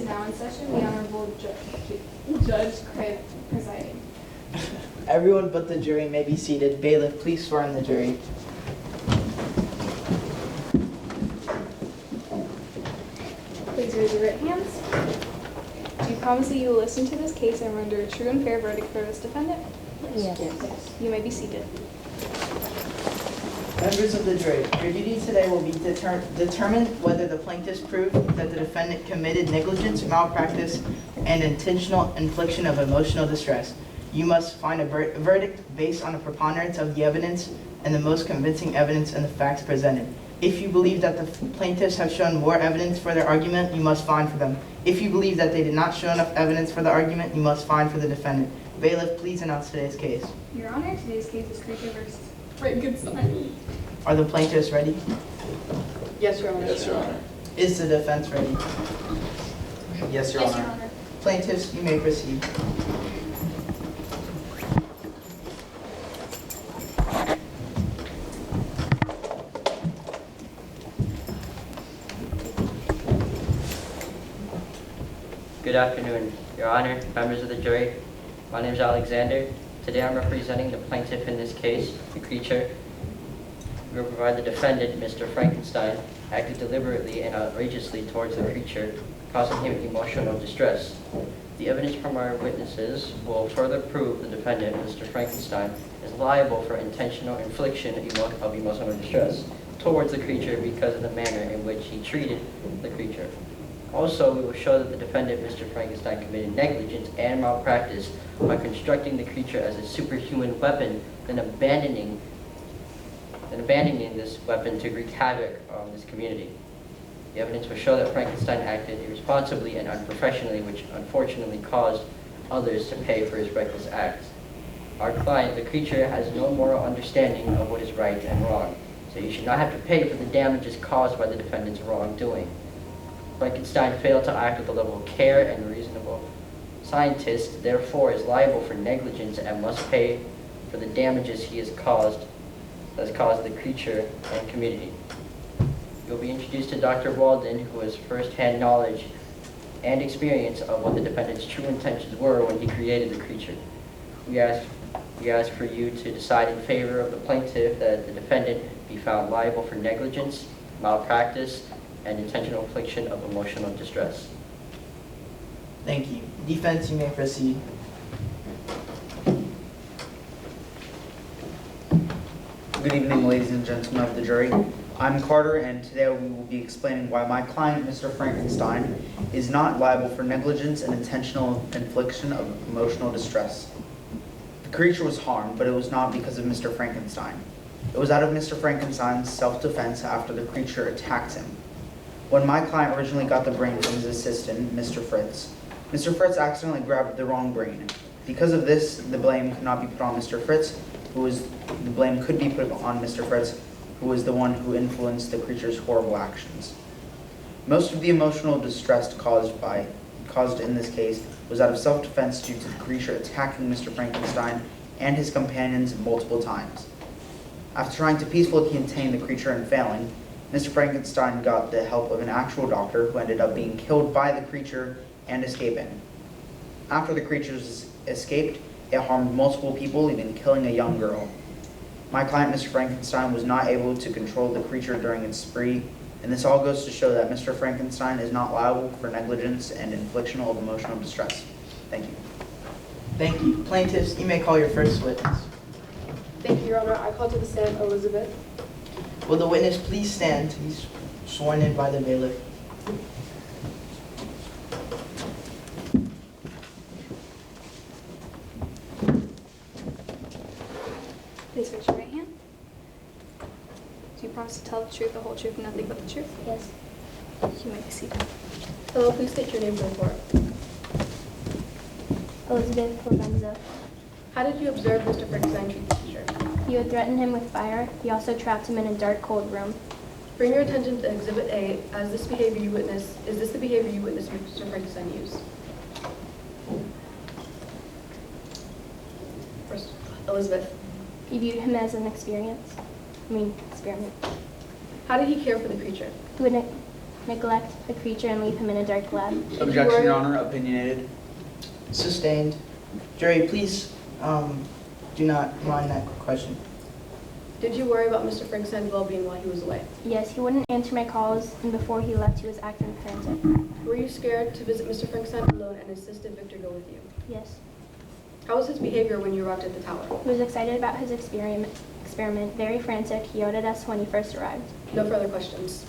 is now in session. The Honorable Judge Cribb presiding. Everyone but the jury may be seated. Bailiff, please swear in the jury. Please raise your right hands. Do you promise that you will listen to this case and render a true and fair verdict for this defendant? Yes. You may be seated. Members of the jury, your duty today will be determine whether the plaintiffs prove that the defendant committed negligence, malpractice, and intentional infliction of emotional distress. You must find a verdict based on a preponderance of the evidence and the most convincing evidence and the facts presented. If you believe that the plaintiffs have shown more evidence for their argument, you must find for them. If you believe that they did not show enough evidence for the argument, you must find for the defendant. Bailiff, please announce today's case. Your Honor, today's case is Creature versus Frankenstein. Are the plaintiffs ready? Yes, Your Honor. Yes, Your Honor. Is the defense ready? Yes, Your Yes, Honor. Your Honor. Plaintiffs, you may proceed. Good afternoon, Your Honor, members of the jury. My name is Alexander. Today I'm representing the plaintiff in this case, the creature. We will provide the defendant, Mr. Frankenstein, acted deliberately and outrageously towards the creature, causing him emotional distress. The evidence from our witnesses will further prove the defendant, Mr. Frankenstein, is liable for intentional infliction of emotional distress towards the creature because of the manner in which he treated the creature. Also, we will show that the defendant, Mr. Frankenstein, committed negligence and malpractice by constructing the creature as a superhuman weapon, then abandoning this weapon to wreak havoc on this community. The evidence will show that Frankenstein acted irresponsibly and unprofessionally, which unfortunately caused others to pay for his reckless acts. Our client, the creature, has no moral understanding of what is right and wrong, so you should not have to pay for the damages caused by the defendant's wrongdoing. Frankenstein failed to act with a level of care and reasonable. Scientist, therefore, is liable for negligence and must pay for the damages he has caused the creature and community. You'll be introduced to Dr. Walden, who has first-hand knowledge and experience of what the defendant's true intentions were when he created the creature. We ask for you to decide in favor of the plaintiff that the defendant be found liable for negligence, malpractice, and intentional infliction of emotional distress. Thank you. Defense, you may proceed. Good evening, ladies and gentlemen of the jury. I'm Carter, and today we will be explaining why my client, Mr. Frankenstein, is not liable for negligence and intentional infliction of emotional distress. The creature was harmed, but it was not because of Mr. Frankenstein. It was out of Mr. Frankenstein's self-defense after the creature attacked him. When my client originally got the brain from his assistant, Mr. Fritz accidentally grabbed the wrong brain. Because of this, the blame could not be put on Mr. Fritz, the blame could be put on Mr. Fritz, who was the one who influenced the creature's horrible actions. Most of the emotional distress caused in this case was out of self-defense due to the creature attacking Mr. Frankenstein and his companions multiple times. After trying to peacefully contain the creature and failing, Mr. Frankenstein got the help of an actual doctor who ended up being killed by the creature and escaping. After the creatures escaped, it harmed multiple people, even killing a young girl. My client, Mr. Frankenstein, was not able to control the creature during its spree, and this all goes to show that Mr. Frankenstein is not liable for negligence and infliction of emotional distress. Thank you. Thank you. Plaintiffs, you may call your first witness. Thank you, Your Honor. I call to the stand Elizabeth. Will the witness please stand to be sworn in by the bailiff? Please raise your right hand. Do you promise to tell the truth, the whole truth, and nothing but the truth? Yes. You may be seated. Hello, please state your name for the court. Elizabeth Lorenzo. How did you observe Mr. Frankenstein treat the creature? You had threatened him with fire. You also trapped him in a dark, cold room. Bring your attention to Exhibit A. Is this the behavior you witnessed Mr. Frankenstein use? First, Elizabeth. You viewed him as an experiment. How did he care for the creature? He would neglect the creature, and leave him in a dark lab. Objection, Your Honor, opinionated. Sustained. Jury, please do not mind that question. Did you worry about Mr. Frankenstein's well-being while he was away? Yes, he wouldn't answer my calls, and before he left, he was acting frantic. Were you scared to visit Mr. Frankenstein alone and insisted Victor go with you? Yes. How was his behavior when you arrived at the tower? He was excited about his experiment, very frantic. He yelled at us when he first arrived. No further questions.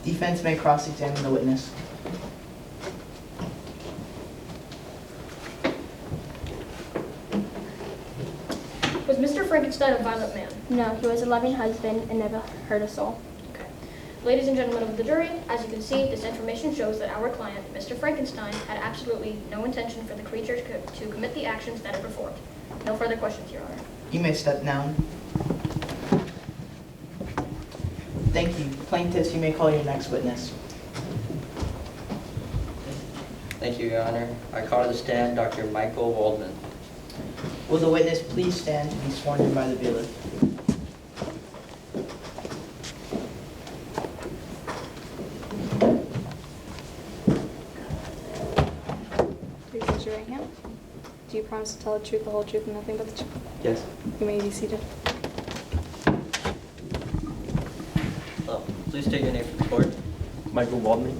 Defense may cross-examine the witness. Was Mr. Frankenstein a violent man? No, he was a loving husband and never hurt a soul. Okay. Ladies and gentlemen of the jury, as you can see, this information shows that our client, Mr. Frankenstein, had absolutely no intention for the creature to commit the actions that it performed. No further questions, Your Honor. You may step down. Thank you. Plaintiffs, you may call your next witness. Thank you, Your Honor. I call to the stand Dr. Michael Waldman. Will the witness please stand to be sworn in by the bailiff? Please raise your right hand. Do you promise to tell the truth, the whole truth, and nothing but the truth? Yes. You may be seated. Hello. Please state your name for the court. Michael Waldman.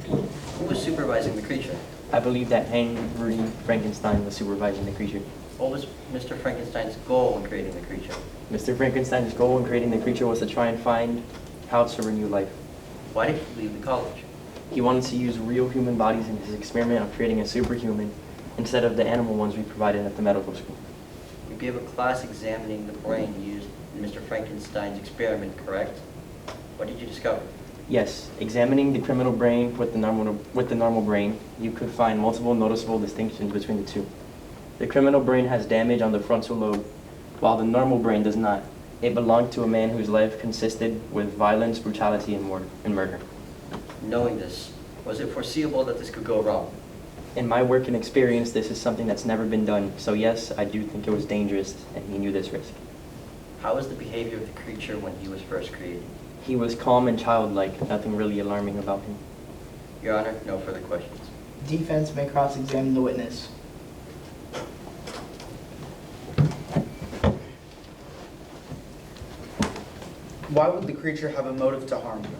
Who was supervising the creature? I believe that Henry Frankenstein was supervising the creature. What was Mr. Frankenstein's goal in creating the creature? Mr. Frankenstein's goal in creating the creature was to try and find how to renew life. Why did he leave the college? He wanted to use real human bodies in his experiment of creating a superhuman instead of the animal ones we provided at the medical school. You gave a class examining the brain used in Mr. Frankenstein's experiment, correct? What did you discover? Yes, examining the criminal brain with the normal brain, you could find multiple noticeable distinctions between the two. The criminal brain has damage on the frontal lobe, while the normal brain does not. It belonged to a man whose life consisted with violence, brutality, and murder. Knowing this, was it foreseeable that this could go wrong? In my work and experience, this is something that's never been done, so yes, I do think it was dangerous, and he knew this risk. How was the behavior of the creature when he was first created? He was calm and childlike, nothing really alarming about him. Your Honor, no further questions. Defense may cross-examine the witness. Why would the creature have a motive to harm you?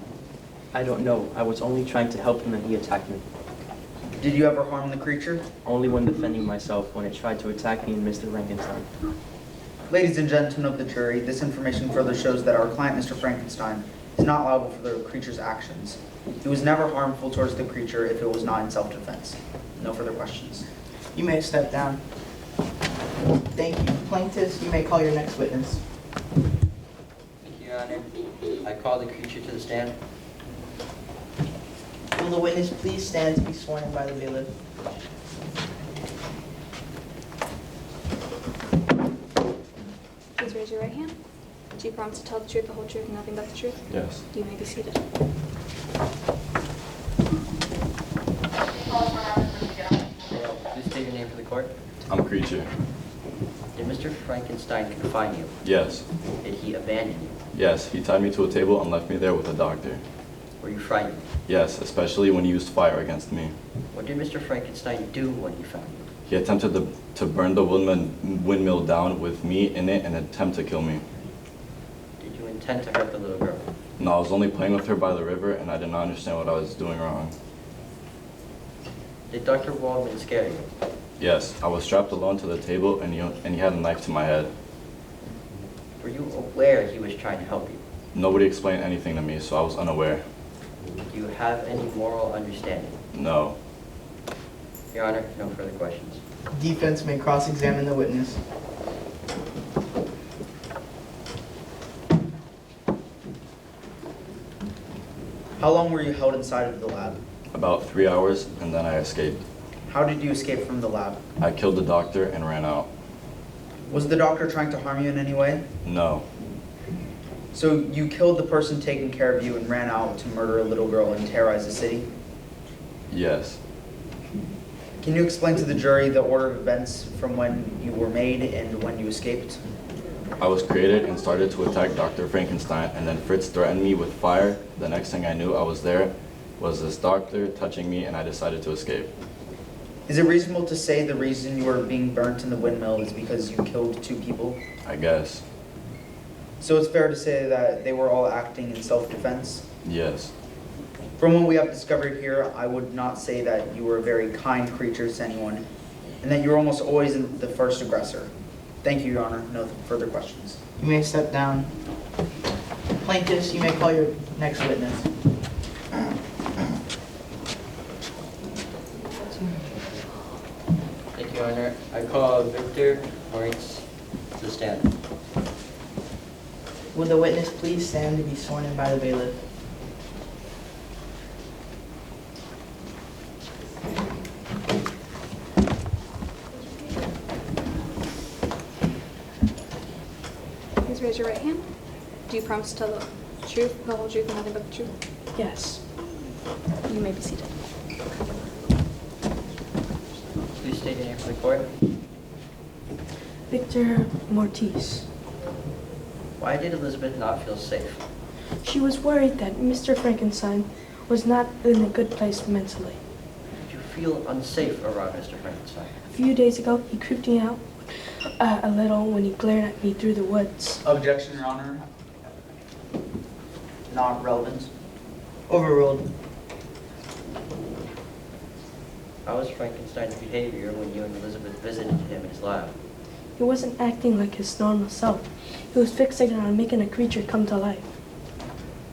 I don't know. I was only trying to help him and he attacked me. Did you ever harm the creature? Only when defending myself when it tried to attack me and Mr. Frankenstein. Ladies and gentlemen of the jury, this information further shows that our client, Mr. Frankenstein, is not liable for the creature's actions. He was never harmful towards the creature if it was not in self-defense. No further questions. You may step down. Thank you. Plaintiffs, you may call your next witness. Thank you, Your Honor. I call the creature to the stand. Will the witness please stand to be sworn in by the bailiff? Please raise your right hand. Do you promise to tell the truth, the whole truth, and nothing but the truth? Yes. You may be seated. Hello. Please state your name for the court. I'm a creature. Did Mr. Frankenstein confine you? Yes. Did he abandon you? Yes, he tied me to a table and left me there with a doctor. Were you frightened? Yes, especially when he used fire against me. What did Mr. Frankenstein do when he found you? He attempted to burn the windmill down with me in it and attempt to kill me. Did you intend to hurt the little girl? No, I was only playing with her by the river and I did not understand what I was doing wrong. Did Dr. Waldman scare you? Yes, I was strapped alone to the table and he had a knife to my head. Were you aware he was trying to help you? Nobody explained anything to me, so I was unaware. Do you have any moral understanding? No. Your Honor, no further questions. Defense may cross-examine the witness. How long were you held inside of the lab? About 3 hours and then I escaped. How did you escape from the lab? I killed the doctor and ran out. Was the doctor trying to harm you in any way? No. So you killed the person taking care of you and ran out to murder a little girl and terrorize the city? Yes. Can you explain to the jury the order of events from when you were made and when you escaped? I was created and started to attack Dr. Frankenstein, and then Fritz threatened me with fire. The next thing I knew, I was there, was this doctor touching me, and I decided to escape. Is it reasonable to say the reason you are being burnt in the windmill is because you killed 2 people? I guess. So it's fair to say that they were all acting in self-defense? Yes. From what we have discovered here, I would not say that you were a very kind creature to anyone, and that you were almost always the first aggressor. Thank you, Your Honor. No further questions. You may step down. Plaintiffs, you may call your next witness. Thank you, Your Honor. I call Victor Moritz to the stand. Will the witness please stand to be sworn in by the bailiff? Please raise your right hand. Do you promise to tell the truth, the whole truth, and nothing but the truth? Yes. You may be seated. Please state your name for the court. Victor Mortis. Why did Elizabeth not feel safe? She was worried that Mr. Frankenstein was not in a good place mentally. Did you feel unsafe around Mr. Frankenstein? A few days ago, he creeped me out a little when he glared at me through the woods. Objection, Your Honor. Not relevant. Overruled. How was Frankenstein's behavior when you and Elizabeth visited him in his lab? He wasn't acting like his normal self. He was fixated on making a creature come to life.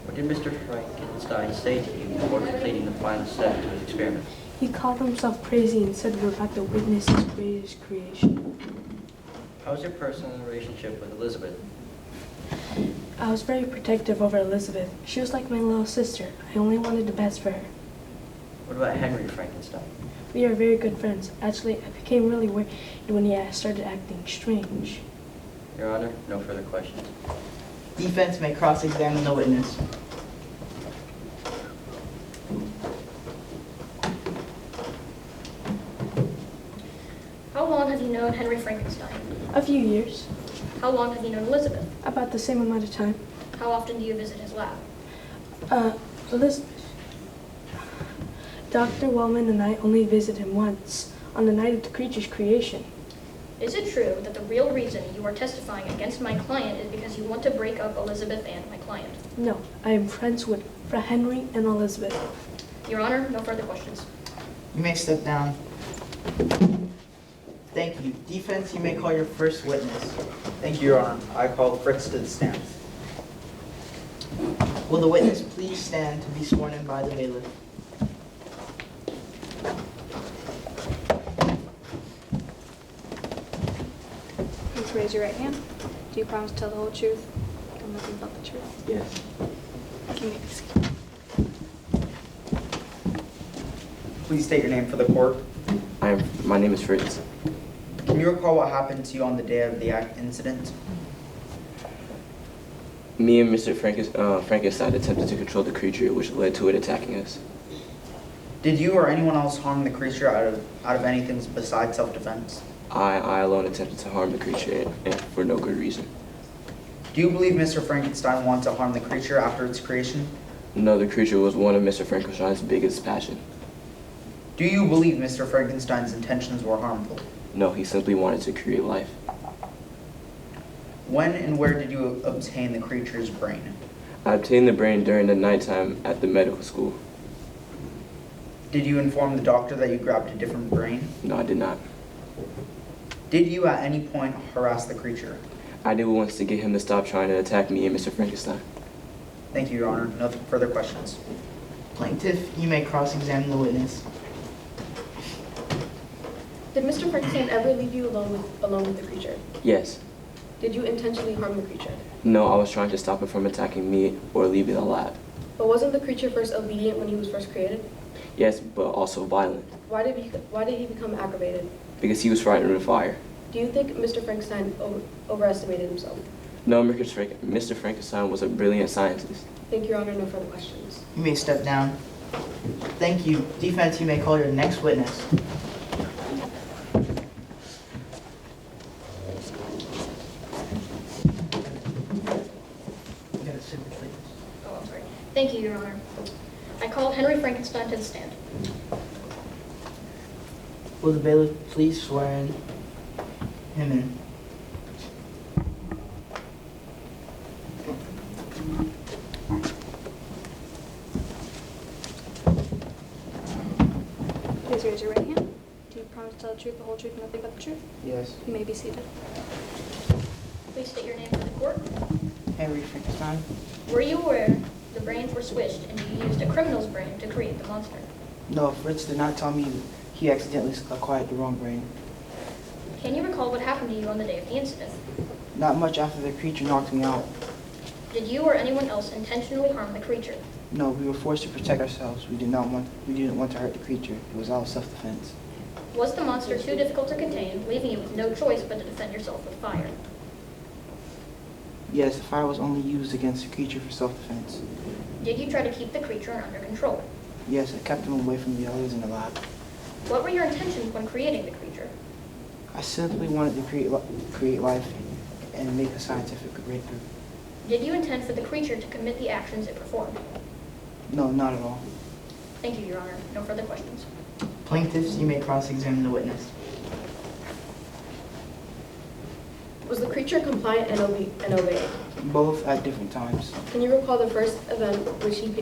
What did Mr. Frankenstein say to you before completing the final step to his experiment? He called himself crazy and said we're about to witness his greatest creation. How was your personal relationship with Elizabeth? I was very protective over Elizabeth. She was like my little sister. I only wanted the best for her. What about Henry Frankenstein? We are very good friends. Actually, I became really worried when he started acting strange. Your Honor, no further questions. Defense may cross-examine the witness. How long have you known Henry Frankenstein? A few years. How long have you known Elizabeth? About the same amount of time. How often do you visit his lab? Elizabeth. Dr. Wellman and I only visited him once, on the night of the creature's creation. Is it true that the real reason you are testifying against my client is because you want to break up Elizabeth and my client? No, I am friends with Henry and Elizabeth. Your Honor, no further questions. You may step down. Thank you. Defense, you may call your first witness. Thank you, Your Honor. I call Fritz to the stand. Will the witness please stand to be sworn in by the bailiff? Please raise your right hand. Do you promise to tell the whole truth and nothing but the truth? Yes. You may be seated. Please state your name for the court. My name is Fritz. Can you recall what happened to you on the day of the incident? Me and Mr. Frankenstein attempted to control the creature, which led to it attacking us. Did you or anyone else harm the creature out of anything besides self-defense? I alone attempted to harm the creature and for no good reason. Do you believe Mr. Frankenstein wanted to harm the creature after its creation? No, the creature was one of Mr. Frankenstein's biggest passion. Do you believe Mr. Frankenstein's intentions were harmful? No, he simply wanted to create life. When and where did you obtain the creature's brain? I obtained the brain during the nighttime at the medical school. Did you inform the doctor that you grabbed a different brain? No, I did not. Did you at any point harass the creature? I did once to get him to stop trying to attack me and Mr. Frankenstein. Thank you, Your Honor. No further questions. Plaintiff, you may cross-examine the witness. Did Mr. Frankenstein ever leave you alone with the creature? Yes. Did you intentionally harm the creature? No, I was trying to stop him from attacking me or leaving the lab. But wasn't the creature first obedient when he was first created? Yes, but also violent. Why did he become aggravated? Because he was frightened of the fire. Do you think Mr. Frankenstein overestimated himself? No, Mr. Frankenstein was a brilliant scientist. Thank you, Your Honor. No further questions. You may step down. Thank you. Defense, you may call your next witness. Thank you, Your Honor. I call Henry Frankenstein to the stand. Will the bailiff please swear him in? Please raise your right hand. Do you promise to tell the truth, the whole truth, and nothing but the truth? Yes. You may be seated. Please state your name for the court. Henry Frankenstein? Were you aware the brains were switched and you used a criminal's brain to create the monster? No, Fritz did not tell me he accidentally acquired the wrong brain. Can you recall what happened to you on the day of the incident? Not much after the creature knocked me out. Did you or anyone else intentionally harm the creature? No, we were forced to protect ourselves. We didn't want to hurt the creature. It was out of self-defense. Was the monster too difficult to contain, leaving you with no choice but to defend yourself with fire? Yes, the fire was only used against the creature for self-defense. Did you try to keep the creature under control? Yes, I kept him away from the others in the lab. What were your intentions when creating the creature? I simply wanted to create life and make a scientific breakthrough. Did you intend for the creature to commit the actions it performed? No, not at all. Thank you, Your Honor. No further questions. Plaintiffs, you may cross-examine the witness. Was the creature compliant and obeyed? Both at different times. Can you recall the first event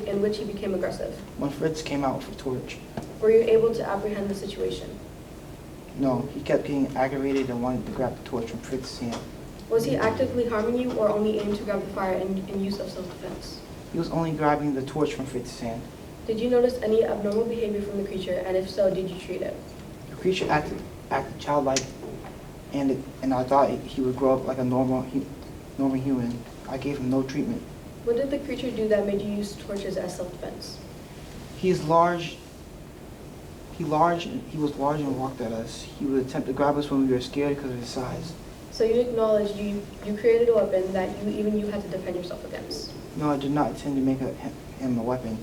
in which he became aggressive? When Fritz came out with a torch. Were you able to apprehend the situation? No, he kept getting aggravated and wanted to grab the torch from Fritz's hand. Was he actively harming you or only aimed to grab the fire in use of self-defense? He was only grabbing the torch from Fritz's hand. Did you notice any abnormal behavior from the creature, and if so, did you treat it? The creature acted childlike, and I thought he would grow up like a normal human. I gave him no treatment. What did the creature do that made you use torches as self-defense? He was large and walked at us. He would attempt to grab us when we were scared because of his size. So you acknowledge you created a weapon that you had to defend yourself against. No, I did not intend to make him a weapon.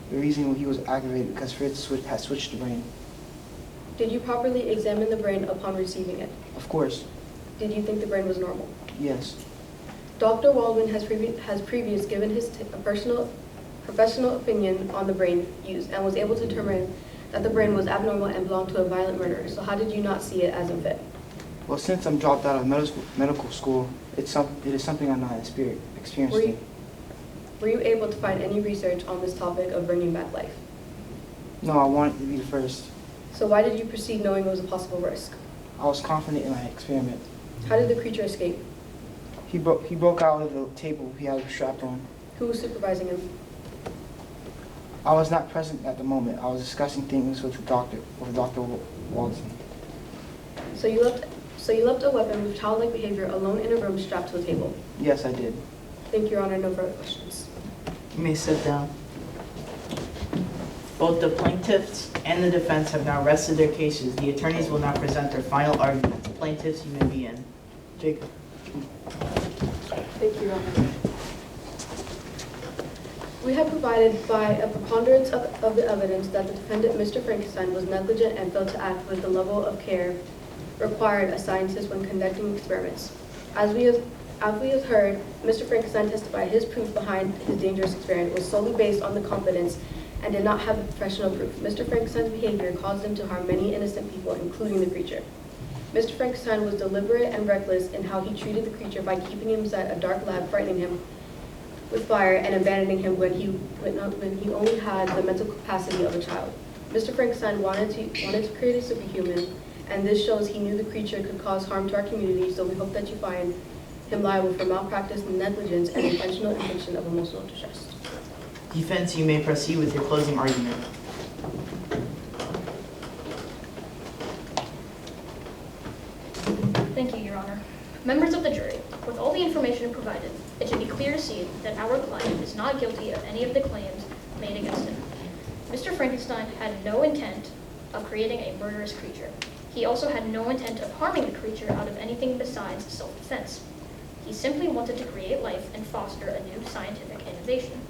The reason he was aggravated because Fritz had switched the brain. Did you properly examine the brain upon receiving it? Of course. Did you think the brain was normal? Yes. Dr. Waldman has previously given his professional opinion on the brain used and was able to determine that the brain was abnormal and belonged to a violent murderer. So how did you not see it as unfit? Well, since I'm dropped out of medical school, it is something I'm not experiencing. Were you able to find any research on this topic of bringing back life? No, I wanted to be the first. So why did you proceed knowing it was a possible risk? I was confident in my experiment. How did the creature escape? He broke out of the table he had strapped on. Who was supervising him? I was not present at the moment. I was discussing things with Dr. Walsh. So you left a weapon with childlike behavior alone in a room strapped to a table? Yes, I did. Thank you, Your Honor. No further questions. You may sit down. Both the plaintiffs and the defense have now rested their cases. The attorneys will now present their final arguments. Plaintiffs, you may begin. Jacob. Thank you, Your Honor. We have provided by a preponderance of the evidence that the defendant, Mr. Frankenstein, was negligent and failed to act with the level of care required as scientists when conducting experiments. As we have heard, Mr. Frankenstein testified his proof behind his dangerous experiment was solely based on the confidence and did not have the professional proof. Mr. Frankenstein's behavior caused him to harm many innocent people, including the creature. Mr. Frankenstein was deliberate and reckless in how he treated the creature by keeping him inside a dark lab, frightening him with fire, and abandoning him when he only had the mental capacity of a child. Mr. Frankenstein wanted to create a superhuman, and this shows he knew the creature could cause harm to our community, so we hope that you find him liable for malpractice, negligence, and intentional infliction of emotional distress. Defense, you may proceed with your closing argument. Thank you, Your Honor. Members of the jury, with all the information provided, it should be clear to see that our client is not guilty of any of the claims made against him. Mr. Frankenstein had no intent of creating a murderous creature. He also had no intent of harming the creature out of anything besides self-defense. He simply wanted to create life and foster a new scientific innovation.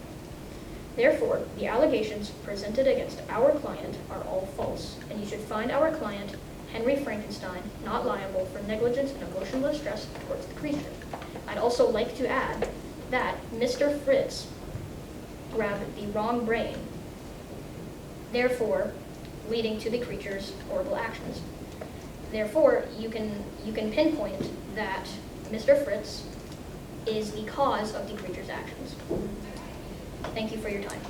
Therefore, the allegations presented against our client are all false, and you should find our client, Henry Frankenstein, not liable for negligence and emotional distress towards the creature. I'd also like to add that Mr. Fritz grab the wrong brain, therefore leading to the creature's horrible actions. Therefore, you can pinpoint that Mr. Fritz is the cause of the creature's actions. Thank you for your time.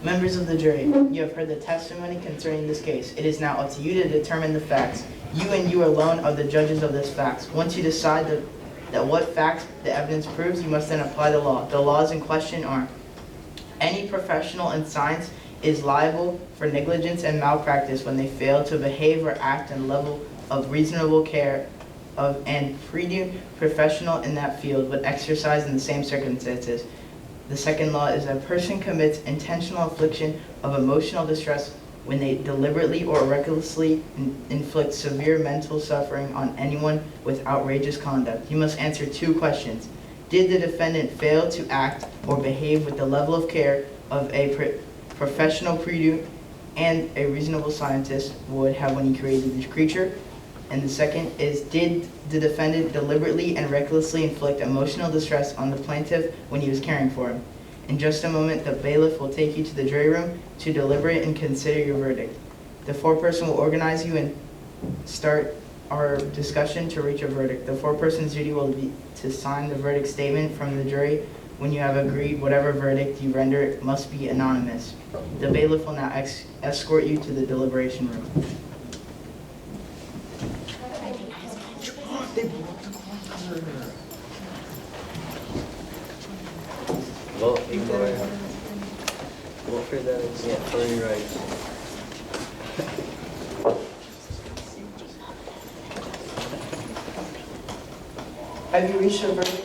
Members of the jury, you have heard the testimony concerning this case. It is now up to you to determine the facts. You and you alone are the judges of this facts. Once you decide that what facts the evidence proves, you must then apply the law. The laws in question are: any professional in science is liable for negligence and malpractice when they fail to behave or act in a level of reasonable care of and pre professional in that field but exercise in the same circumstances. The second law is that a person commits intentional infliction of emotional distress when they deliberately or recklessly inflict severe mental suffering on anyone with outrageous conduct. You must answer two questions. Did the defendant fail to act or behave with the level of care of a professional prudent and a reasonable scientist would have when he created this creature? And the second is, did the defendant deliberately and recklessly inflict emotional distress on the plaintiff when he was caring for him? In just a moment, the bailiff will take you to the jury room to deliberate and consider your verdict. The foreperson will organize you and start our discussion to reach a verdict. The foreperson's duty will be to sign the verdict statement from the jury. When you have agreed, whatever verdict you render must be anonymous. The bailiff will now escort you to the deliberation room. Well, ignore it. Vote for that. Yeah, for your rights. Have you reached a verdict?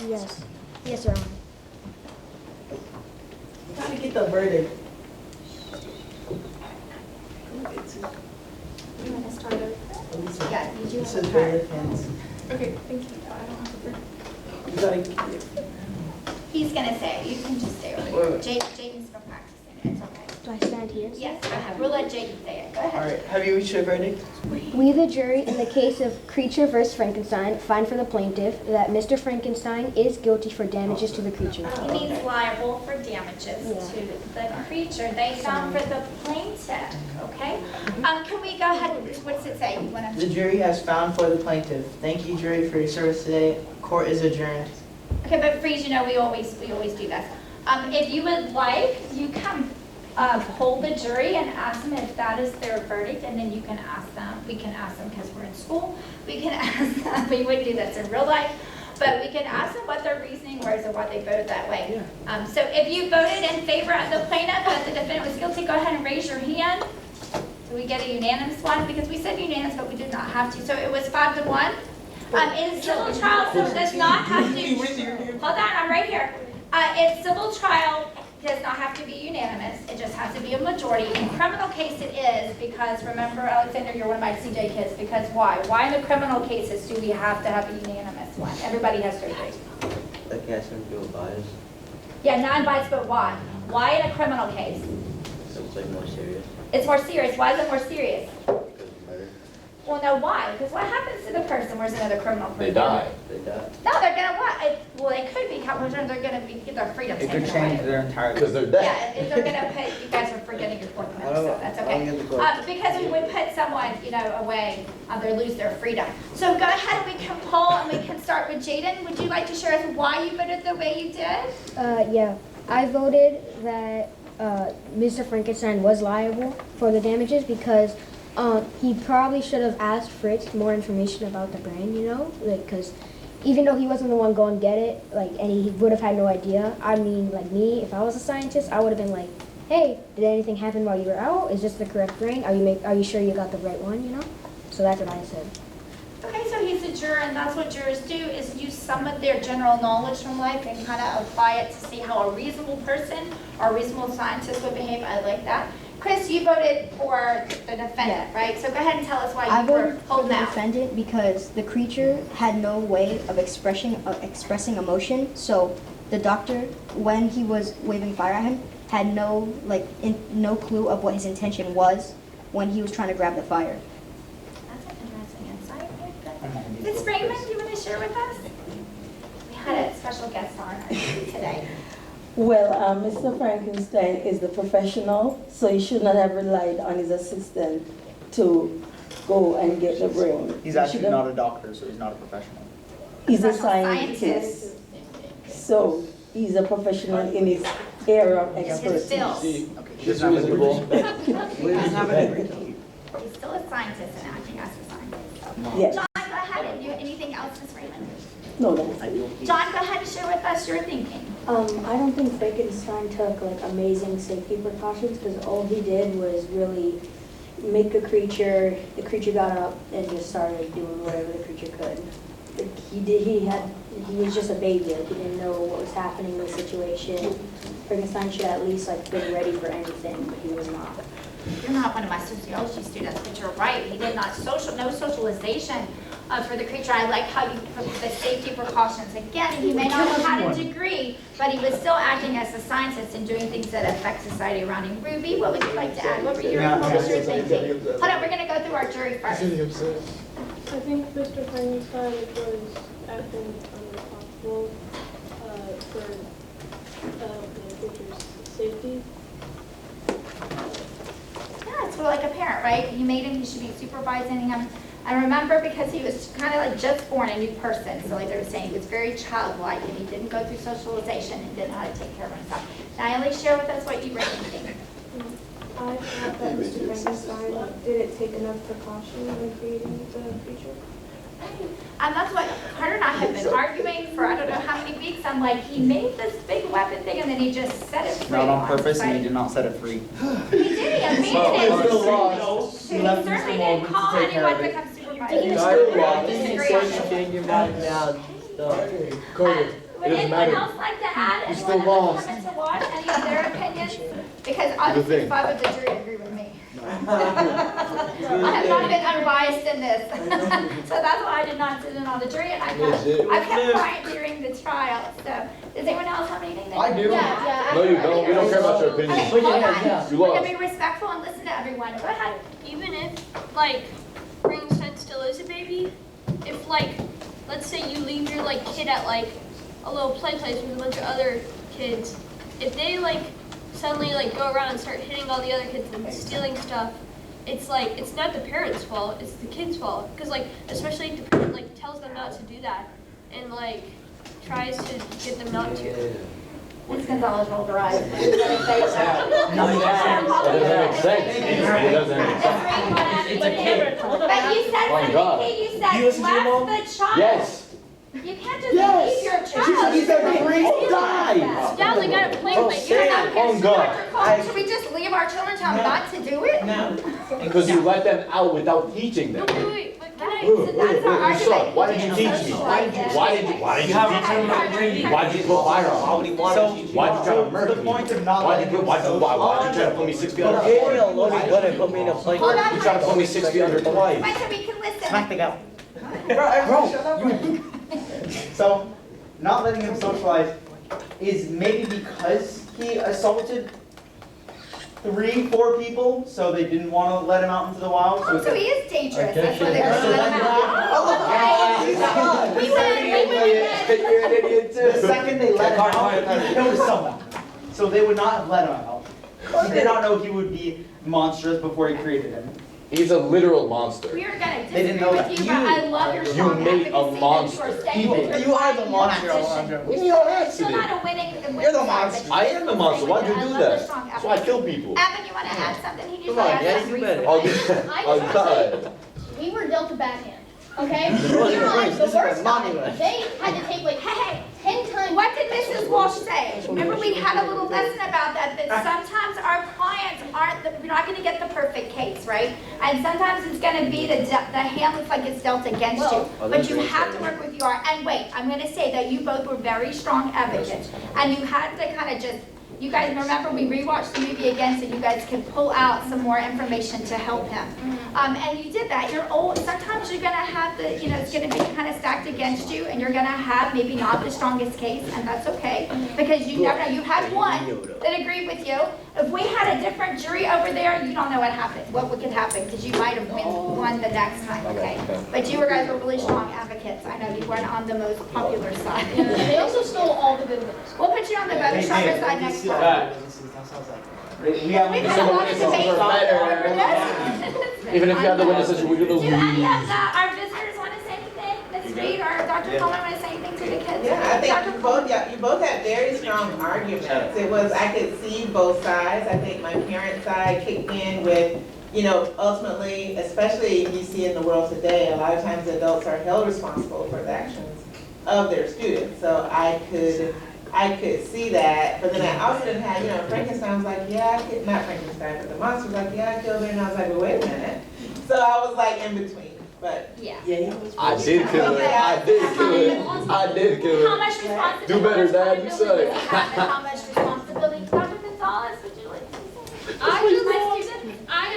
Yes. Yes, Your Honor. You gotta get the verdict. You want to start over? Yeah, you do have a bailiff hands. Okay, thank you. I don't have the You gotta get it. He's gonna say it. You can just stay over there. Jaden's been practicing it. It's okay. Do I stand here? Yes, go ahead. We'll let Jaden say it. Go ahead. All right, have you reached a verdict? We, the jury, in the case of Creature vs. Frankenstein, find for the plaintiff that Mr. Frankenstein is guilty for damages to the creature. He means liable for damages to the creature. They found for the plaintiff, okay? Can we go ahead? What's it say? You wanna- The jury has found for the plaintiff. Thank you, jury, for your service today. Court is adjourned. Okay, but Freeze, you know, we always do this. If you would like, you can hold the jury and ask them if that is their verdict, and then you can ask them. We can ask them because we're in school. We can ask them. We wouldn't do this in real life, but we can ask them what their reasoning was and why they voted that way. So if you voted in favor of the plaintiff, that the defendant was guilty, go ahead and raise your hand. Do we get a unanimous one? Because we said unanimous, but we did not have to. So it was 5-1. In civil trial, so it does not have to. Hold on, I'm right here. In civil trial, it does not have to be unanimous. It just has to be a majority. In criminal case, it is because remember, Alexander, you're one of my CJ kids. Because why? Why in the criminal cases do we have to have a unanimous one? Everybody has to agree. Like asking to do a bias. Yeah, non-biased, but why? Why in a criminal case? It's like more serious. It's more serious. Why is it more serious? Because of murder. Well, no, why? Because what happens to the person? Where's another criminal person? They die. They die. No, they're gonna what? Well, they could be counted. They're gonna get their freedom It taken could away. change their entire Because life. they're Yeah, dead. if they're gonna put, you guys are forgetting your fourth I amendment, don't- so that's I don't get the okay. question. Because we would put someone, away, they lose their freedom. So go ahead and we can poll and we can start with Jaden. Would you like to share us why you voted the way you did? Yeah. I voted that Mr. Frankenstein was liable for the damages because he probably should have asked Fritz more information about the brain, because even though he wasn't the one going to get it, and he would have had no idea. I mean, like me, if I was a scientist, I would have been like, hey, did anything happen while you were out? Is this the correct brain? Are you sure you got the right one, So that's what I said. Okay, so he's a juror, and that's what jurors do, is use some of their general knowledge from life and kind of apply it to see how a reasonable person or a reasonable scientist would behave. I like that. Chris, you voted for the defendant, right? So go ahead and tell us why I you were voted for holding the out. defendant because the creature had no way of expressing emotion. So the doctor, when he was waving fire at him, had no clue of what his intention was when he was trying to grab the fire. That's an interesting insight. Ms. Raymond, do you want to share with us? We had a special guest on today. Well, Mr. Frankenstein is the professional, so he should not have relied on his assistant to go and get the brain. He's He actually should have- not a doctor, so he's not a professional. He's a Professional scientist. So he's a professional in his area of It's his expertise. field. Okay, he doesn't have a degree. He's still a scientist and acting as a scientist. Yes. John, go ahead. And anything else, Ms. Raymond? No, that's it. John, go ahead and share with us your thinking. I don't think Frankenstein took like amazing safety precautions because all he did was really make the creature got up and just started doing whatever the creature could. Like, he was just a baby, like he didn't know what was happening in the situation. Frankenstein should at least like been ready for anything, but he was not. You're not one of my sociology students, but you're right. He did not no socialization for the creature. I like how you put the safety precautions. Again, he may not have had a degree, but he was still acting as a scientist and doing things that affect society around him. Ruby, what would you like to add? What was your thinking? Hold on, we're going to go through our jury first. I think Mr. Frankenstein was acting unresponsible for the creature's safety. Yeah, it's like a parent, right? You made him, you should be supervising him. I remember because he was kind of like just born a new person. So like they were saying, he was very childlike and he didn't go through socialization and didn't know how to take care of himself. Naomi, share with us what you were thinking. I thought that Mr. Frankenstein didn't take enough precaution when creating the creature. And that's what Carter and I have been arguing for I don't know how many weeks. I'm like, he made this big weapon thing and then he just set it free. Not on purpose, and he site. did not set it free. He did, he abandoned it. He certainly didn't call anyone to come supervise it. Would anyone else like to add? Anyone else come in to watch any of their opinions? Because obviously 5 of the jury agree with me. I have not been unbiased in this. So that's why I did not sit in on the jury and I kept quiet during the trial. So does anyone else have anything? I do. Yeah. No, you don't. We don't care about your opinion. Okay, hold on. You We're lost. gonna be respectful and listen to everyone. Go ahead. Even if, like, Frankenstein still is a baby, if, like, let's say you leave your, like, kid at, like, a little play place with a bunch of other kids, if they, like, suddenly, like, go around and start hitting all the other kids and stealing stuff, it's, like, it's not the parents' fault, it's the kids' fault. Because, like, especially if the parent, like, tells them not to do that and, like, tries to get them not to. Ms. Gonzalez rolled her eyes. It doesn't make sense. It doesn't. It's a kid. But you said Oh, God. you said left the child. Yes. You can't just leave your child. He said free die. Yeah, they got a play place. You're not Oh, God. Should we just leave our children tell them not to do it? No. Because you let them out without teaching them. Wait, but can I? So that's our You suck. argument. Why did you teach me? Why did you teach me? Why did you put fire on me? Why did you try to murder me? Why did you try to put me 6 feet under twice? Hold on. You tried to put me 6 feet under twice. Wait, so we can listen. Smack the guy. Bro, so, not letting him socialize is maybe because he assaulted 3, 4 people, so they didn't want to let him out into the wild. Oh, so he is dangerous. That's why they're Yeah. going to let him out. We win. You're an idiot too. The second they let him out, he killed someone. So they would not have let him out. He did not know he would be monstrous before he created him. He's a literal monster. We are going to They didn't disagree know with that. you, but I love your strong made a advocacy monster. that you are staying with your You are the client monster, in your Alejandro. position. What do you on Still accident? not a winning. You're the monster. I am the monster. Why'd you do that? That's why I kill people. Evan, you want to add something? He Come usually on, adds yeah, some you reason. Oh, God. We were dealt a bad hand, okay? This We were is on the a worst monument. time. They had to take like, hey, 10 times. What did Mrs. Walsh say? Remember we had a little lesson about that sometimes our clients we're not going to get the perfect case, right? And sometimes it's going to be the hand looks like it's dealt against you. But you have to work with your, and wait, I'm going to say that you both were very strong advocates. And you had to kind of just, you guys remember we rewatched the movie again so you guys could pull out some more information to help him. And you did that. You're old. Sometimes you're going to have it's going to be kind of stacked against you and you're going to have maybe not the strongest case, and that's okay. Because you never know. You had one that agreed with you. If we had a different jury over over there, you don't know what could happen, because you might have won the next time, okay? But you guys were really strong advocates. I know you weren't on the most popular side. They also stole all the good ones. We'll put you on the better sharper side next time. We have We've had a lot of debate over this. Even if you have the witnesses, we're gonna Do lose. any of our visitors want to say anything? Ms. Reed or Dr. Coleman want to say anything to the kids? Yeah, I think Dr. you both had very strong arguments. I could see both sides. I think my parents' side kicked in with, ultimately, especially you see in the world today, a lot of times adults are held responsible for the actions of their students. So I could see that, but then I also didn't have, Frankenstein was like, not Frankenstein, but the monster was like, I killed her, and I was like, well, wait a minute. So I was like in between, but. Yeah. I did kill her. I did kill her. I did kill her. How much responsibility? Do better, Dad. You say. How much responsibility? Dr. Gonzalez, would you like to say? I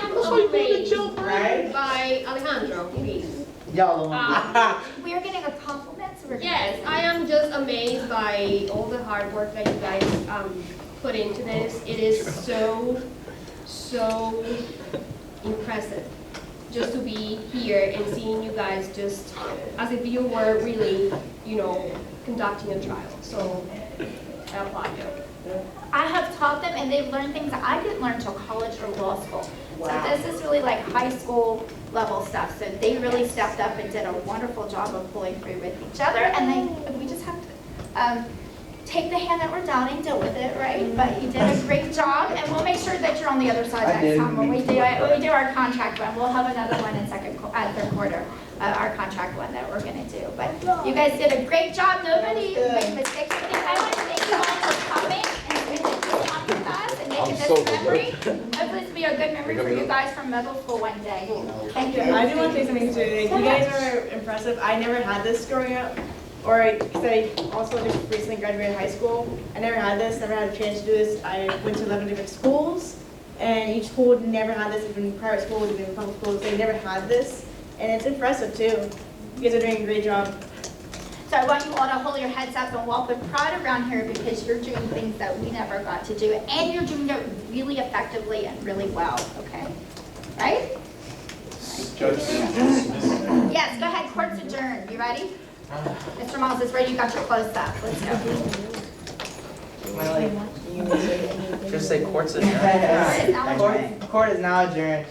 am amazed Right? by Alejandro, please. Y'all We are getting a compliment, so we're gonna. Yes, I am just amazed by all the hard work that you guys put into this. It is so impressive just to be here and seeing you guys just as if you were really, conducting a trial. So I applaud you. I have taught them, and they've learned things that I didn't learn till college or law school. Wow. So this is really like high school level stuff. So they really stepped up and did a wonderful job of pulling through with each other. And we just have to take the hand that we're dealt and deal with it, right? But you did a great job, and we'll make sure that you're on the other side next time when we do it. When we do our contract one, we'll have another one in third quarter. Our contract one that we're going to do. But you guys did a great job. Nobody made mistakes. I want to thank you all for coming and spending this time with us and making this memory. Hopefully this will be a good memory for you guys from middle school one day. Thank you. I do want to say something too. You guys are impressive. I never had this growing up. Because I also just recently graduated high school. I never had this, never had a chance to do this. I went to 11 different schools, and each school never had this, even private schools, even public schools, they never had this. And it's impressive too. You guys are doing a great job. So I want you all to hold your heads up and walk with pride around here because you're doing things that we never got to do. And you're doing it really effectively and really well, okay? Right? Yes, go ahead, court's adjourned. You ready? Mr. Miles is ready, you got your close up. Let's go. Just say court's adjourned. Court is now adjourned.